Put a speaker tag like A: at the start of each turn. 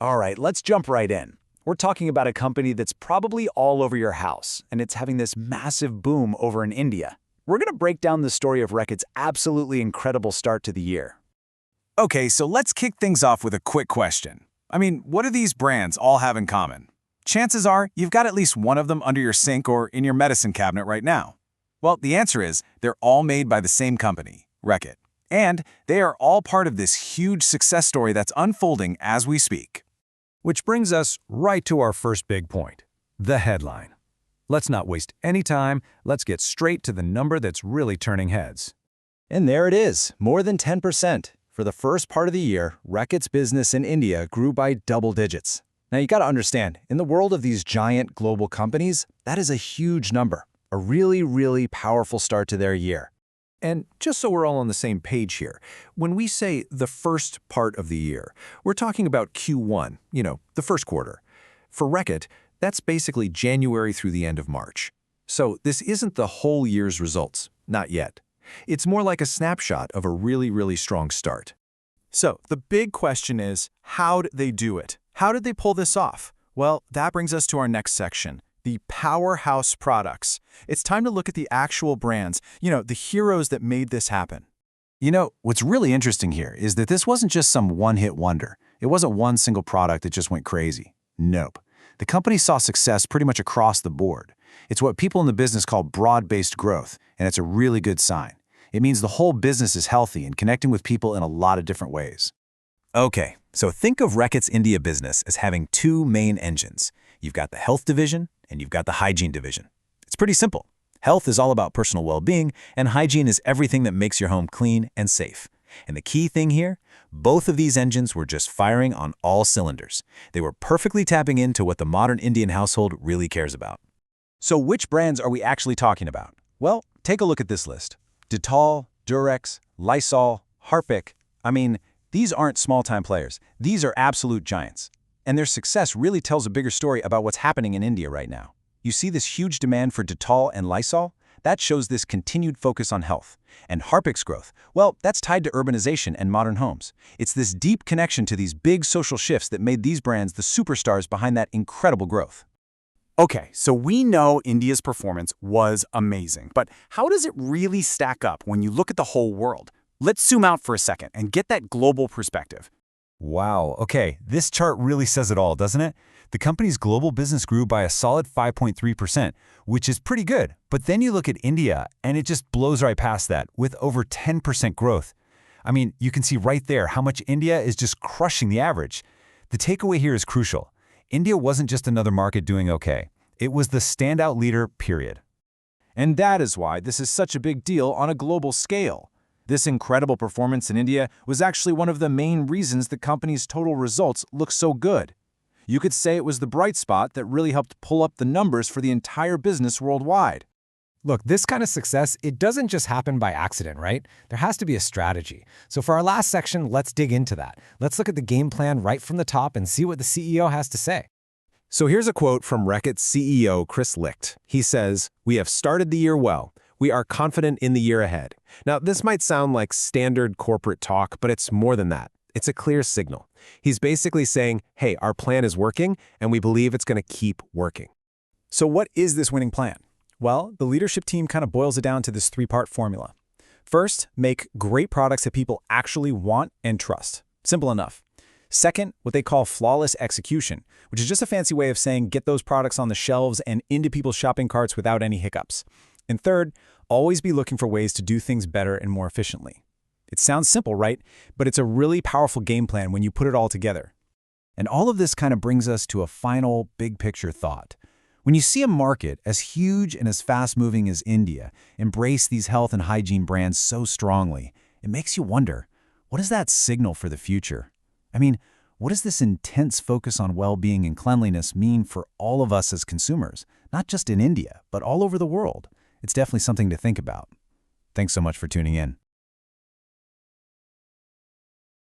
A: All right, let's jump right in. We're talking about a company that's probably all over your house, and it's having this massive boom over in India. We're going to break down the story of Reckitt's absolutely incredible start to the year.
B: Okay, so let's kick things off with a quick question. What do these brands all have in common? Chances are you've got at least one of them under your sink or in your medicine cabinet right now. Well, the answer is they're all made by the same company, Reckitt. And they are all part of this huge success story that's unfolding as we speak.
C: Which brings us right to our first big point, the headline. Let's not waste any time, let's get straight to the number that's really turning heads.
A: And there it is, more than 10%. For the first part of the year, Reckitt's business in India grew by double digits. Now you gotta understand, in the world of these giant global companies, that is a huge number, a really, really powerful start to their year.
C: And just so we're all on the same page here, when we say the first part of the year, we're talking about Q1, the first quarter. For Reckitt, that's basically January through the end of March. So this isn't the whole year's results, not yet. It's more like a snapshot of a really, really strong start.
D: So the big question is, how did they do it? How did they pull this off? Well, that brings us to our next section. The powerhouse products. It's time to look at the actual brands, the heroes that made this happen.
B: What's really interesting here is that this wasn't just some one-hit wonder. It wasn't one single product that just went crazy. Nope. The company saw success pretty much across the board. It's what people in the business call broad-based growth, and it's a really good sign. It means the whole business is healthy and connecting with people in a lot of different ways.
E: Okay, so think of Reckitt's India business as having two main engines. You've got the health division and you've got the hygiene division. It's pretty simple. Health is all about personal well-being, and hygiene is everything that makes your home clean and safe. And the key thing here, both of these engines were just firing on all cylinders. They were perfectly tapping into what the modern Indian household really cares about.
A: So which brands are we actually talking about? Well, take a look at this list. Dettol, Durex, Lysol, Harpic. These aren't small-time players. These are absolute giants. And their success really tells a bigger story about what's happening in India right now. You see this huge demand for Dettol and Lysol? That shows this continued focus on health. And Harpic's growth, well, that's tied to urbanization and modern homes. It's this deep connection to these big social shifts that made these brands the superstars behind that incredible growth.
D: Okay, so we know India's performance was amazing, but how does it really stack up when you look at the whole world? Let's zoom out for a second and get that global perspective.
C: Wow, okay, this chart really says it all, doesn't it? The company's global business grew by a solid 5.3%, which is pretty good. But then you look at India, and it just blows right past that, with over 10% growth. You can see right there how much India is just crushing the average. The takeaway here is crucial. India wasn't just another market doing okay. It was the standout leader, period.
D: And that is why this is such a big deal on a global scale. This incredible performance in India was actually one of the main reasons the company's total results look so good. You could say it was the bright spot that really helped pull up the numbers for the entire business worldwide.
F: Look, this kind of success, it doesn't just happen by accident, right? There has to be a strategy. So for our last section, let's dig into that. Let's look at the game plan right from the top and see what the CEO has to say.
C: So here's a quote from Reckitt's CEO, Chris Licht. He says, "We have started the year well. We are confident in the year ahead." Now, this might sound like standard corporate talk, but it's more than that. It's a clear signal. He's basically saying, hey, our plan is working, and we believe it's going to keep working.
D: So what is this winning plan? Well, the leadership team kind of boils it down to this three-part formula. First, make great products that people actually want and trust. Simple enough. Second, what they call flawless execution, which is just a fancy way of saying get those products on the shelves and into people's shopping carts without any hiccups. And third, always be looking for ways to do things better and more efficiently. It sounds simple, right? But it's a really powerful game plan when you put it all together. And all of this kind of brings us to a final big picture thought. When you see a market as huge and as fast-moving as India embrace these health and hygiene brands so strongly, it makes you wonder, what does that signal for the future? What does this intense focus on well-being and cleanliness mean for all of us as consumers, not just in India, but all over the world? It's definitely something to think about. Thanks so much for tuning in.